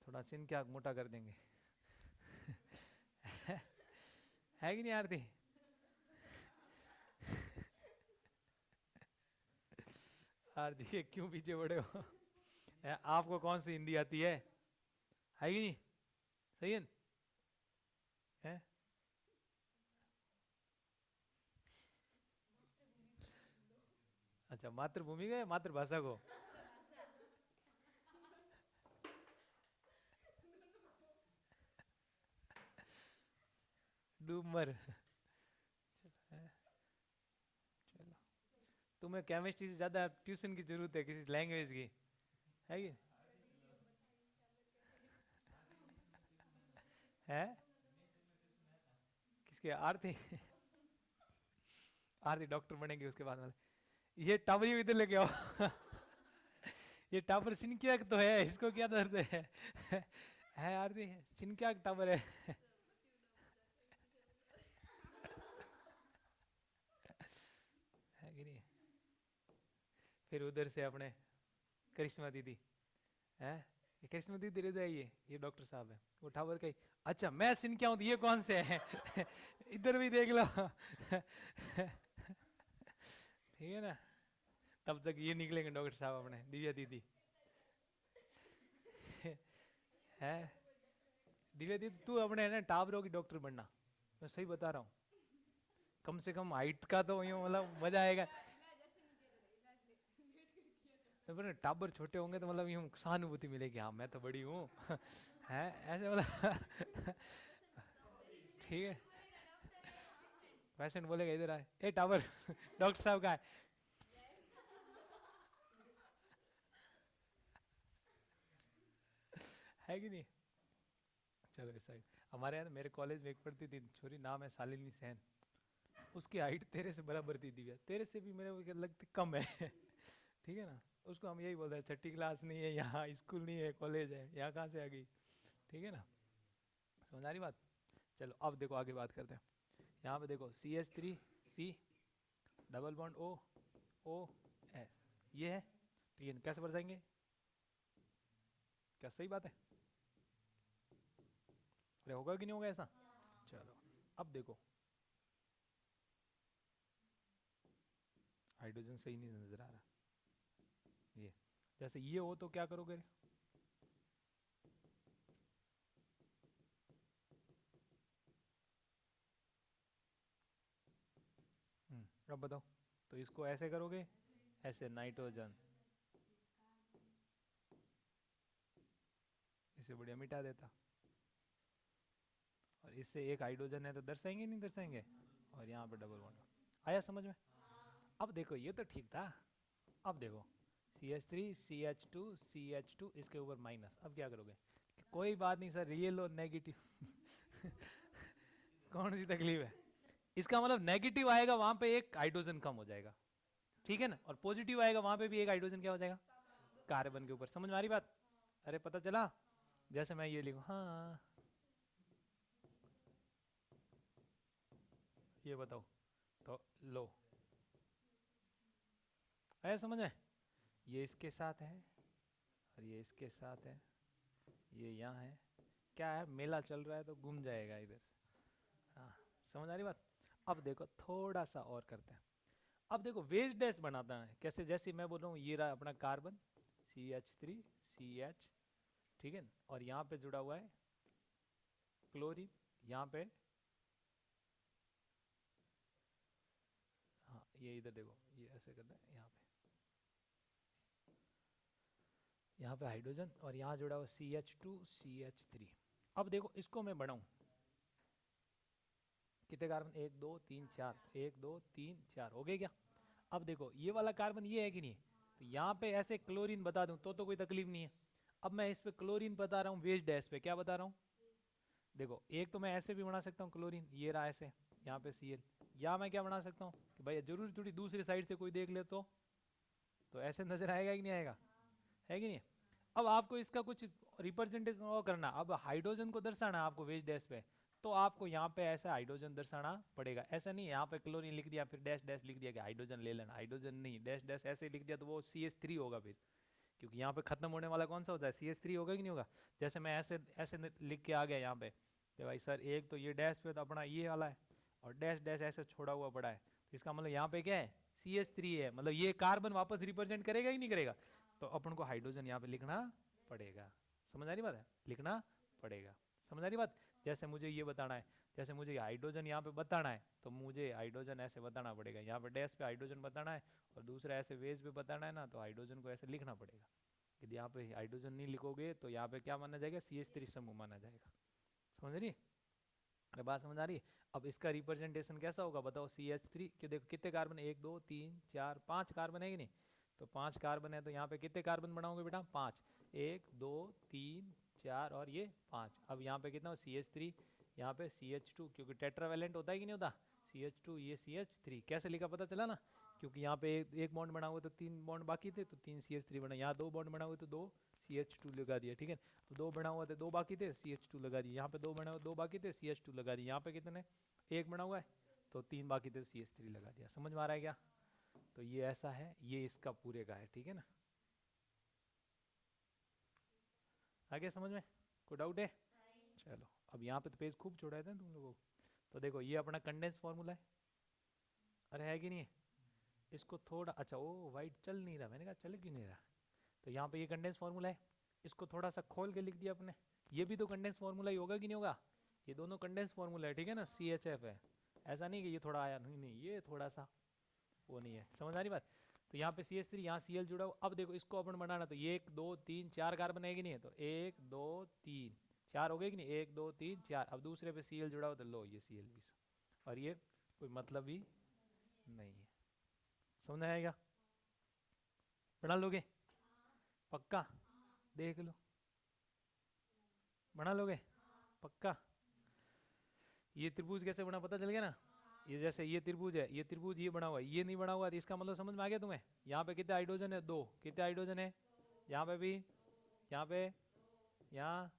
थोड़ा चिन्ह क्या मोटा कर देंगे। है कि नहीं आरती? आरती ये क्यों पीछे बड़े हो? आपको कौन सी हिंदी आती है कि नहीं? सही है, है? अच्छा, मातृभूमि गए, मातृभाषा को? डूब मर। चलो, तुम्हें केमिस्ट्री से ज्यादा ट्यूशन की जरूरत है किसी लैंग्वेज की, है कि? है किसके? आरती? आरती डॉक्टर बनेगी उसके बाद वाले। ये टावर इधर लेके आओ। ये टावर सिनकिया तो है, इसको क्या दर्द है आरती? सिनकिया टावर है। है कि नहीं? फिर उधर से अपने करिश्मा दीदी है, ये करिश्मा दीदी इधर आइए, ये डॉक्टर साहब है, वो टावर का ही। अच्छा मैं सिनकिया हूँ, तो ये कौन से है? इधर भी देख लो। ठीक है ना? तब तक ये निकलेंगे डॉक्टर साहब अपने, दिव्या दीदी। है दिव्या दीदी, तू अपने है ना टावरों की डॉक्टर बनना, मैं सही बता रहा हूँ। कम से कम हाइट का तो यूं मतलब मजा आएगा। तो टाबर छोटे होंगे तो मतलब यूं सहानुभूति मिलेगी, हाँ मैं तो बड़ी हूँ। है ऐसे मतलब। ठीक है, पेशेंट बोलेगा इधर आए, ए टावर। डॉक्टर साहब का है कि नहीं? चलो इस साइड। हमारे यहाँ मेरे कॉलेज में एक पढ़ती थी छोरी, नाम है शालिनी सेन। उसकी हाइट तेरे से बराबर थी दिव्या, तेरे से भी मेरे को लगती कम है। ठीक है ना? उसको हम यही बोलते हैं, छठी क्लास नहीं है यहाँ, स्कूल नहीं है, कॉलेज है, यहाँ कहाँ से आ गई? ठीक है ना? समझ आ रही बात? चलो अब देखो आगे बात करते हैं। यहाँ पे देखो CH3 C double bond O O S, ये है। ठीक है, कैसे बरसाएंगे? क्या सही बात है? अरे होगा कि नहीं होगा ऐसा? चलो अब देखो, हाइड्रोजन सही नहीं नजर आ रहा। ये जैसे ये हो तो क्या करोगे? अब बताओ, तो इसको ऐसे करोगे, ऐसे नाइट्रोजन, इसे बढ़िया मिटा देता, और इससे एक हाइड्रोजन है तो दर्शाएंगे नहीं दर्शाएंगे, और यहाँ पे डबल बॉन्ड। आया समझ में? अब देखो ये तो ठीक था। अब देखो CH3 CH2 CH2, इसके ऊपर माइनस, अब क्या करोगे? कोई बात नहीं सर, रियल और नेगेटिव। कौन सी तकलीफ है? इसका मतलब नेगेटिव आएगा वहां पे एक हाइड्रोजन कम हो जाएगा, ठीक है ना? और पॉजिटिव आएगा वहां पे भी एक हाइड्रोजन क्या हो जाएगा, कार्बन के ऊपर। समझ में आ रही बात? अरे पता चला? जैसे मैं ये लिखूं, हाँ ये बताओ, तो लो, आया समझ में? ये इसके साथ है और ये इसके साथ है, ये यहाँ है। क्या है, मेला चल रहा है तो घूम जाएगा इधर से। हाँ, समझ आ रही बात? अब देखो थोड़ा सा और करते हैं। अब देखो वेज डैश बनाता है कैसे, जैसे मैं बोल रहा हूँ ये रहा अपना कार्बन CH3 CH, ठीक है, और यहाँ पे जुड़ा हुआ है क्लोरीन, यहाँ पे, हाँ ये इधर देखो, ये ऐसे करना है, यहाँ पे हाइड्रोजन, और यहाँ जुड़ा हुआ CH2CH3। अब देखो इसको मैं बढ़ाऊं, कितने कार्बन, 1 2 3 4, 1 2 3 4 हो गए क्या। अब देखो ये वाला कार्बन ये है कि नहीं, तो यहाँ पे ऐसे क्लोरीन बता दूं तो कोई तकलीफ नहीं है। अब मैं इस पे क्लोरीन बता रहा हूँ, वेज डैश पे क्या बता रहा हूँ, देखो एक तो मैं ऐसे भी बना सकता हूँ क्लोरीन, ये रहा ऐसे, यहाँ पे Cl, या मैं क्या बना सकता हूँ कि भाई जरूरी थोड़ी दूसरी साइड से कोई देख ले तो ऐसे नजर आएगा कि नहीं आएगा, है कि नहीं। अब आपको इसका कुछ रिप्रेजेंटेशन और करना, अब हाइड्रोजन को दर्शाना आपको वेज डैश पे, तो आपको यहाँ पे ऐसा हाइड्रोजन दर्शाना पड़ेगा, ऐसा नहीं यहाँ पे क्लोरीन लिख दिया फिर डैश डैश लिख दिया कि हाइड्रोजन ले लेना, हाइड्रोजन नहीं, डैश डैश ऐसे लिख दिया तो वो CH3 होगा फिर, क्योंकि यहाँ पे खत्म होने वाला कौन सा होता है, CH3 होगा कि नहीं होगा। जैसे मैं ऐसे ऐसे लिख के आ गया यहाँ पे कि भाई सर एक तो ये डैश पे तो अपना ये वाला है, और डैश डैश ऐसे छोड़ा हुआ पड़ा है, तो इसका मतलब यहाँ पे क्या है, CH3 है, मतलब ये कार्बन वापस रिप्रेजेंट करेगा ही नहीं करेगा, तो अपन को हाइड्रोजन यहाँ पे लिखना पड़ेगा। समझ आ रही बात है, लिखना पड़ेगा, समझ आ रही बात। जैसे मुझे ये बताना है, जैसे मुझे हाइड्रोजन यहाँ पे बताना है, तो मुझे हाइड्रोजन ऐसे बताना पड़ेगा, यहाँ पे डैश पे हाइड्रोजन बताना है, और दूसरा ऐसे वेज पे बताना है ना, तो हाइड्रोजन को ऐसे लिखना पड़ेगा। यदि यहाँ पे हाइड्रोजन नहीं लिखोगे तो यहाँ पे क्या माना जाएगा, CH3 समूह माना जाएगा। समझ रही, अरे बात समझ आ रही है। अब इसका रिप्रेजेंटेशन कैसा होगा बताओ, CH3 क्यों, देखो कितने कार्बन, 1 2 3 4 5 कार्बन है कि नहीं, तो 5 कार्बन है, तो यहाँ पे कितने कार्बन बनाओगे बेटा, 5, 1 2 3 4 और ये 5। अब यहाँ पे कितना हो, CH3, यहाँ पे CH2, क्योंकि टेट्रावेलेंट होता है कि नहीं होता, CH2 ये CH3, कैसे लिखा पता चला ना, क्योंकि यहाँ पे एक बॉन्ड बना हुआ तो 3 बॉन्ड बाकी थे, तो 3 CH3 बना, यहाँ 2 बॉन्ड बना हुए तो 2 CH2 लगा दिया, ठीक है। 2 बना हुआ थे 2 बाकी थे, CH2 लगा दिया, यहाँ पे 2 बना हुआ 2 बाकी थे, CH2 लगा दिया, यहाँ पे कितने, 1 बना हुआ है तो 3 बाकी थे, CH3 लगा दिया। समझ में आ रहा है क्या, तो ये ऐसा है, ये इसका पूरे का है, ठीक है ना। आगे समझ में कोई डाउट है, चलो अब यहाँ पे तो पेज खूब छोड़ा था तुम लोगों को। तो देखो ये अपना कंडेंस फॉर्मूला है, अरे है कि नहीं है, इसको थोड़ा, अच्छा ओ वाइट चल नहीं रहा, मैंने कहा चल क्यों नहीं रहा, तो यहाँ पे ये कंडेंस फॉर्मूला है, इसको थोड़ा सा खोल के लिख दिया अपने, ये भी तो कंडेंस फॉर्मूला ही होगा कि नहीं होगा, ये दोनों कंडेंस फॉर्मूला है, ठीक है ना, CHF है, ऐसा नहीं कि ये थोड़ा आया, नहीं नहीं ये थोड़ा सा वो नहीं है, समझ आ रही बात। तो यहाँ पे CH3, यहाँ Cl जुड़ा हुआ, अब देखो इसको अपन बनाना, तो ये 1 2 3 4 कार्बन है कि नहीं है, तो 1 2 3 4 हो गए कि नहीं, 1 2 3 4, अब दूसरे पे Cl जुड़ा हुआ, तो लो ये Cl भी, और ये कोई मतलब ही नहीं है। समझ आएगा, बना लोगे पक्का, देख लो बना लोगे पक्का। ये त्रिभुज कैसे बना पता चल गया ना, ये जैसे ये त्रिभुज है, ये त्रिभुज ये बना हुआ है, ये नहीं बना हुआ, तो इसका मतलब समझ में आ गया तुम्हें। यहाँ पे कितने हाइड्रोजन है, 2, कितने हाइड्रोजन है, यहाँ पे भी, यहाँ पे, यहाँ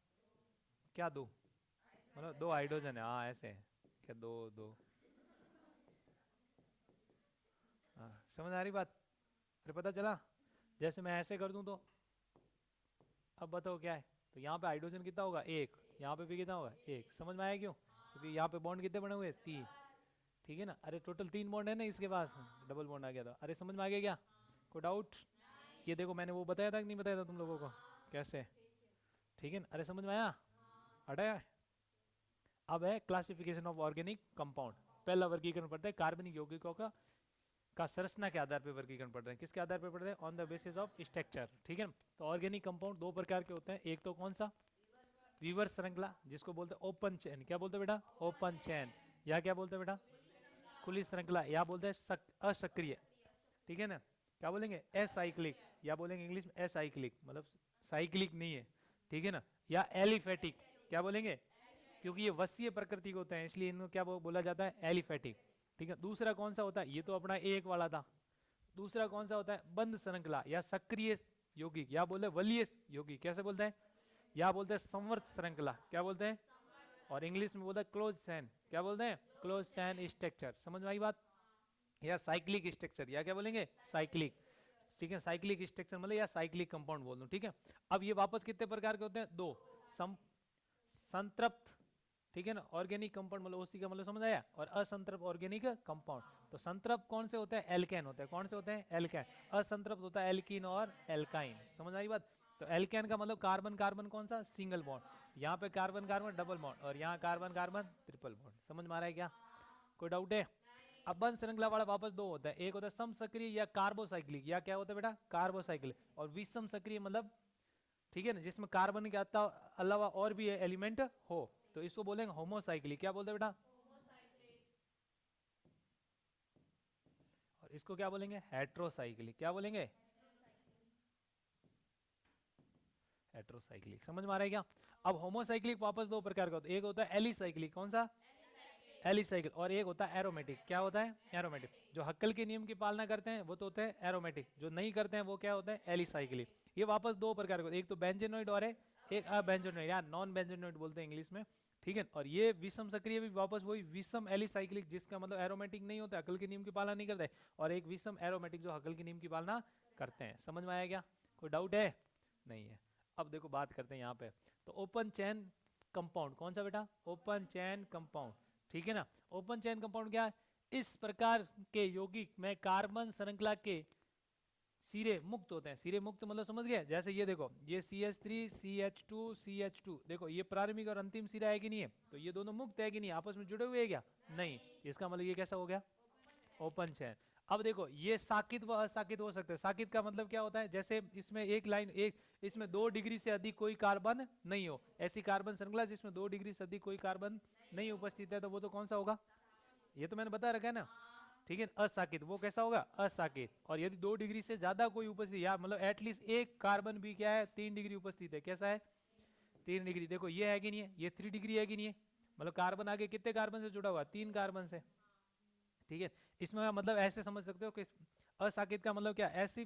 क्या 2, मतलब 2 हाइड्रोजन है, हाँ ऐसे है क्या, 2 2, हाँ समझ आ रही बात, अरे पता चला। जैसे मैं ऐसे कर दूं तो अब बताओ क्या है, तो यहाँ पे हाइड्रोजन कितना होगा, 1, यहाँ पे भी कितना होगा 1, समझ में आया क्यों, क्योंकि यहाँ पे बॉन्ड कितने बने हुए 3, ठीक है ना, अरे टोटल 3 बॉन्ड है ना इसके पास, डबल बॉन्ड आ गया था, अरे समझ में आ गया क्या, कोई डाउट। ये देखो मैंने वो बताया था कि नहीं बताया था तुम लोगों को कैसे, ठीक है ना, अरे समझ में आया, हटाया। अब है क्लासिफिकेशन ऑफ ऑर्गेनिक कंपाउंड, पहला वर्गीकरण पड़ता है कार्बनिक यौगिकों का संरचना के आधार पर वर्गीकरण पड़ रहे हैं, किसके आधार पर पड़ रहे हैं, on the basis of structure, ठीक है। तो ऑर्गेनिक कंपाउंड 2 प्रकार के होते हैं, एक तो कौन सा, वीवर श्रृंखला, जिसको बोलते हैं ओपन चेन, क्या बोलते हैं बेटा, ओपन चेन, या क्या बोलते हैं बेटा, खुली श्रृंखला, या बोलते हैं असक्रिय, ठीक है ना, क्या बोलेंगे एसाइक्लिक, या बोलेंगे इंग्लिश में एसाइक्लिक, मतलब साइक्लिक नहीं है, ठीक है ना, या एलिफेटिक, क्या बोलेंगे, क्योंकि ये वसीय प्रकृति के होते हैं इसलिए इनको क्या बोला जाता है, एलिफेटिक, ठीक है। दूसरा कौन सा होता है, ये तो अपना एक वाला था, दूसरा कौन सा होता है, बंद श्रृंखला या सक्रिय यौगिक, या बोलते हैं वलीय यौगिक, कैसे बोलते हैं, या बोलते हैं संवर्त श्रृंखला, क्या बोलते हैं, और इंग्लिश में बोलते हैं क्लोज चैन, क्या बोलते हैं, क्लोज चैन स्ट्रक्चर, समझ में आई बात, या साइक्लिक स्ट्रक्चर, या क्या बोलेंगे साइक्लिक, ठीक है, साइक्लिक स्ट्रक्चर मतलब या साइक्लिक कंपाउंड बोल दो, ठीक है। अब ये वापस कितने प्रकार के होते हैं, 2, संतृप्त, ठीक है ना, ऑर्गेनिक कंपाउंड मतलब उसी का मतलब समझ आया, और असंतृप्त ऑर्गेनिक कंपाउंड। तो संतृप्त कौन से होते हैं, एल्केन होते हैं, कौन से होते हैं, एल्केन, असंतृप्त होता है एल्कीन और एल्काइन, समझ आई बात। तो एल्केन का मतलब कार्बन कार्बन कौन सा, सिंगल बॉन्ड, यहाँ पे कार्बन कार्बन डबल बॉन्ड और यहाँ कार्बन कार्बन ट्रिपल बॉन्ड। समझ में आ रहा है क्या, कोई डाउट है? अब बंध श्रृंखला वाला वापस दो होता है, एक होता है सम सक्रिय या कार्बोसाइक्लिक, या क्या होता है बेटा, कार्बोसाइक्लिक, और विषम सक्रिय मतलब ठीक है ना, जिसमें कार्बन के अलावा और भी एलिमेंट हो, तो इसको बोलेंगे होमोसाइक्लिक। क्या बोलते हैं बेटा, और इसको क्या बोलेंगे, हेट्रोसाइक्लिक। क्या बोलेंगे, हेट्रोसाइक्लिक। समझ में आ रहा है क्या? अब होमोसाइक्लिक वापस दो प्रकार का होता है, एक होता है एलिसाइक्लिक, कौन सा, एलिसाइक्लिक, और एक होता है एरोमेटिक। क्या होता है, एरोमेटिक। जो हक्कल के नियम की पालना करते हैं वो तो होते हैं एरोमेटिक, जो नहीं करते हैं वो क्या होता है, एलिसाइक्लिक। ये वापस दो प्रकार के, एक तो बेंजेनोइड और एक अबेंजेनोइड, या नॉन बेंजेनोइड बोलते हैं इंग्लिश में, ठीक है। और ये विषम सक्रिय भी वापस वही विषम एलिसाइक्लिक, जिसका मतलब एरोमेटिक नहीं होता, हक्कल के नियम की पालना नहीं करते, और एक विषम एरोमेटिक जो हक्कल के नियम की पालना करते हैं। समझ में आया क्या, कोई डाउट है? नहीं है। अब देखो बात करते हैं यहाँ पे, तो ओपन चेन कंपाउंड कौन सा बेटा, ओपन चेन कंपाउंड, ठीक है ना। ओपन चेन कंपाउंड क्या है, इस प्रकार के यौगिक में कार्बन श्रृंखला के सिरे मुक्त होते हैं। सिरे मुक्त मतलब समझ गए, जैसे ये देखो, ये CH3 CH2 CH2, देखो ये प्रारंभिक और अंतिम सिरा है कि नहीं है, तो ये दोनों मुक्त है कि नहीं, आपस में जुड़े हुए हैं क्या, नहीं, इसका मतलब ये कैसा हो गया, ओपन चेन। अब देखो ये साकित व असाकित हो सकते हैं। साकित का मतलब क्या होता है, जैसे इसमें एक लाइन, एक इसमें 2 डिग्री से अधिक कोई कार्बन नहीं हो, ऐसी कार्बन श्रृंखला जिसमें 2 डिग्री से अधिक कोई कार्बन नहीं उपस्थित है, तो वो तो कौन सा होगा, ये तो मैंने बता रखा है ना, ठीक है। असाकित वो कैसा होगा, असाकित। और यदि 2 डिग्री से ज्यादा कोई उपस्थित, या मतलब एटलीस्ट एक कार्बन भी क्या है 3 डिग्री उपस्थित है, कैसा है 3 डिग्री। देखो ये है कि नहीं है, ये 3 डिग्री है कि नहीं है, मतलब कार्बन आगे कितने कार्बन से जुड़ा हुआ, 3 कार्बन से, ठीक है। इसमें मतलब ऐसे समझ सकते हो कि असाकित का मतलब क्या, ऐसी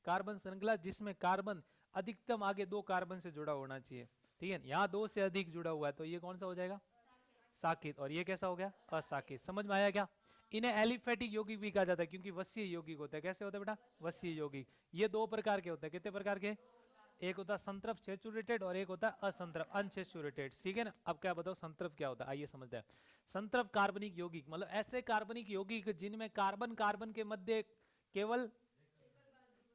कार्बन श्रृंखला जिसमें कार्बन अधिकतम आगे 2 कार्बन से जुड़ा होना चाहिए, ठीक है। यहाँ 2 से अधिक जुड़ा हुआ है, तो ये कौन सा हो जाएगा, साकित। और ये कैसा हो गया, असाकित। समझ में आया क्या? इन्हें एलिफेटिक यौगिक भी कहा जाता है, क्योंकि वसीय यौगिक होता है। कैसे होता है बेटा, वसीय यौगिक। ये 2 प्रकार के होते हैं, कितने प्रकार के, एक होता है संतृप्त सैचुरेटेड और एक होता है असंतृप्त अनसैचुरेटेड, ठीक है ना। अब क्या बताओ संतृप्त क्या होता है, आइए समझते हैं। संतृप्त कार्बनिक यौगिक मतलब ऐसे कार्बनिक यौगिक जिनमें कार्बन कार्बन के मध्य केवल,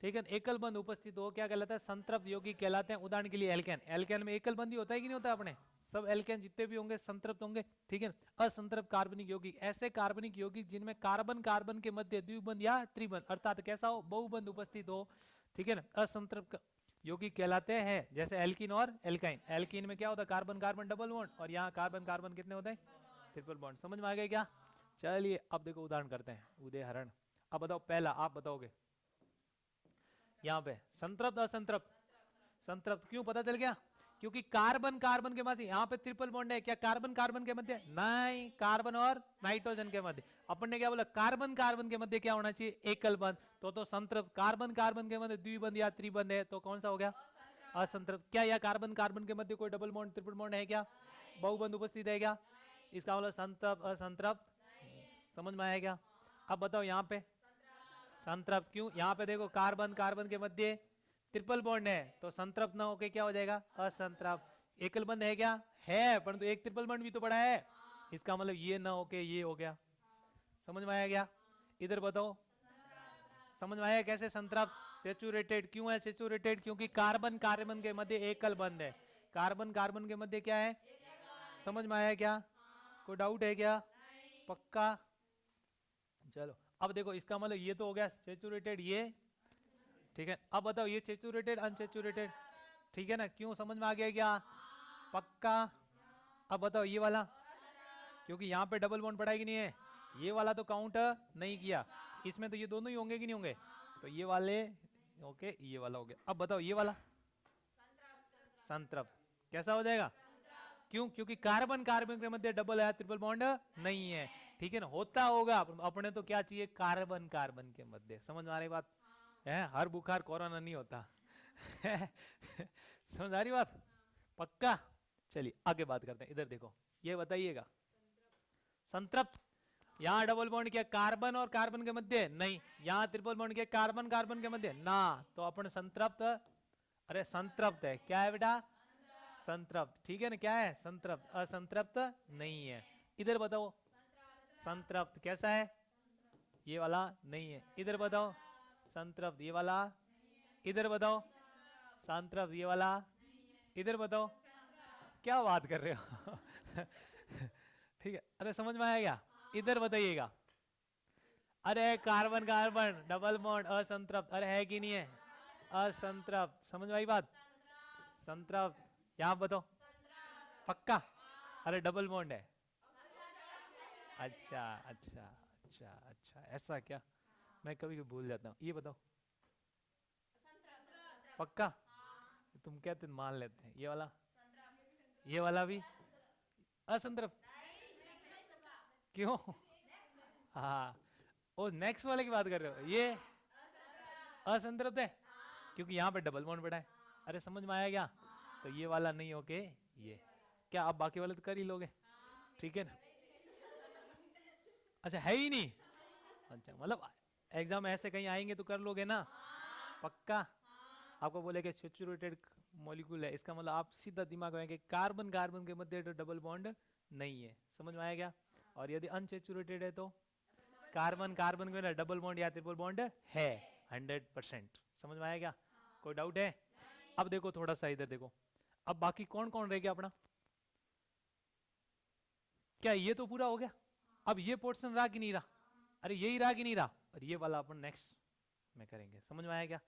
ठीक है, एकल बंध उपस्थित हो, क्या कहलाता है, संतृप्त यौगिक कहलाते हैं। उदाहरण के लिए एल्केन, एल्केन में एकल बंध ही होता है कि नहीं होता, अपने सब एल्केन जितने भी होंगे संतृप्त होंगे, ठीक है। असंतृप्त कार्बनिक यौगिक ऐसे कार्बनिक यौगिक जिनमें कार्बन कार्बन के मध्य द्विबंध या त्रिबंध अर्थात कैसा हो, बहुबंध उपस्थित हो, ठीक है ना, असंतृप्त यौगिक कहलाते हैं। जैसे एल्कीन और एल्काइन, एल्कीन में क्या होता है, कार्बन कार्बन डबल बॉन्ड, और यहाँ कार्बन कार्बन कितने होते हैं, ट्रिपल बॉन्ड। समझ में आ गया क्या? चलिए अब देखो उदाहरण करते हैं, उदाहरण। अब बताओ पहला, आप बताओगे यहाँ पे संतृप्त असंतृप्त, संतृप्त क्यों पता चल गया, क्योंकि कार्बन कार्बन के मध्य, यहाँ पे ट्रिपल बॉन्ड है, क्या कार्बन कार्बन के मध्य नहीं, कार्बन और नाइट्रोजन के मध्य। अपन ने क्या बोला, कार्बन कार्बन के मध्य क्या होना चाहिए, एकल बंध, तो संतृप्त। कार्बन कार्बन के मध्य द्विबंध या त्रिबंध है, तो कौन सा हो गया, असंतृप्त। क्या यह कार्बन कार्बन के मध्य कोई डबल बॉन्ड ट्रिपल बॉन्ड है क्या, बहुबंध उपस्थित है क्या, इसका मतलब संतृप्त असंतृप्त। समझ में आया क्या? अब बताओ यहाँ पे संतृप्त क्यों, यहाँ पे देखो कार्बन कार्बन के मध्य ट्रिपल बॉन्ड है, तो संतृप्त ना होके क्या हो जाएगा, असंतृप्त। एकल बंध है क्या, है, परंतु एक ट्रिपल बॉन्ड भी तो पड़ा है, इसका मतलब ये ना होके ये हो गया। समझ में आया क्या? इधर बताओ, समझ में आया कैसे संतृप्त, सैचुरेटेड क्यों है, सैचुरेटेड क्योंकि कार्बन कार्बन के मध्य एकल बंध है, कार्बन कार्बन के मध्य क्या है, समझ में आया क्या, कोई डाउट है क्या, पक्का। चलो अब देखो इसका मतलब ये तो हो गया सैचुरेटेड, ये ठीक है। अब बताओ ये सैचुरेटेड अनसैचुरेटेड, ठीक है ना, क्यों, समझ में आ गया क्या, पक्का। अब बताओ ये वाला, क्योंकि यहाँ पे डबल बॉन्ड पड़ा है कि नहीं है, ये वाला तो काउंट नहीं किया, इसमें तो ये दोनों ही होंगे कि नहीं होंगे, तो ये वाले ओके, ये वाला हो गया। अब बताओ ये वाला संतृप्त, कैसा हो जाएगा, क्यों, क्योंकि कार्बन कार्बन के मध्य डबल है, ट्रिपल बॉन्ड नहीं है, ठीक है ना। होता होगा अपने तो क्या चाहिए, कार्बन कार्बन के मध्य। समझ में आ रही बात है, हर बुखार कोरोना नहीं होता समझ आ रही बात, पक्का। चलिए आगे बात करते हैं, इधर देखो, ये बताइएगा संतृप्त, यहाँ डबल बॉन्ड किया कार्बन और कार्बन के मध्य नहीं, यहाँ ट्रिपल बॉन्ड किया कार्बन कार्बन के मध्य ना, तो अपन संतृप्त, अरे संतृप्त है, क्या है बेटा, संतृप्त, ठीक है ना, क्या है संतृप्त, असंतृप्त नहीं है। इधर बताओ संतृप्त कैसा है, ये वाला नहीं है। इधर बताओ संतृप्त, ये वाला, इधर बताओ संतृप्त, ये वाला इधर बताओ क्या बात कर रहे हो। ठीक है, अरे समझ में आया क्या? इधर बताइएगा। अरे कार्बन कार्बन डबल बॉन्ड असंतृप्त, अरे है कि नहीं है? असंतृप्त, समझ में आई बात? संतृप्त, यहाँ बताओ पक्का? अरे डबल बॉन्ड है। अच्छा अच्छा अच्छा अच्छा, ऐसा क्या? मैं कभी कभी भूल जाता हूँ। ये बताओ पक्का? तुम कहते मान लेते हैं। ये वाला भी असंतृप्त, क्यों? हाँ, ओ नेक्स्ट वाले की बात कर रहे हो, ये असंतृप्त है क्योंकि यहाँ पे डबल बॉन्ड पड़ा है। अरे समझ में आया क्या? तो ये वाला नहीं होके ये, क्या आप बाकी वाले तो कर ही लोगे, ठीक है ना? अच्छा है ही नहीं? अच्छा, मतलब एग्जाम ऐसे कहीं आएंगे तो कर लोगे ना पक्का? आपको बोले कि सैचुरेटेड मॉलिक्यूल है, इसका मतलब आप सीधा दिमाग में कि कार्बन कार्बन के मध्य डबल बॉन्ड नहीं है। समझ में आया क्या? और यदि अनसैचुरेटेड है तो कार्बन कार्बन के अंदर डबल बॉन्ड या ट्रिपल बॉन्ड है 100%। समझ में आया क्या? कोई डाउट है? अब देखो थोड़ा सा इधर देखो, अब बाकी कौन कौन रह गया अपना? क्या ये तो पूरा हो गया? अब ये पोर्शन रहा कि नहीं रहा? अरे यही रहा कि नहीं रहा? और ये वाला अपन नेक्स्ट में करेंगे। समझ में आया क्या?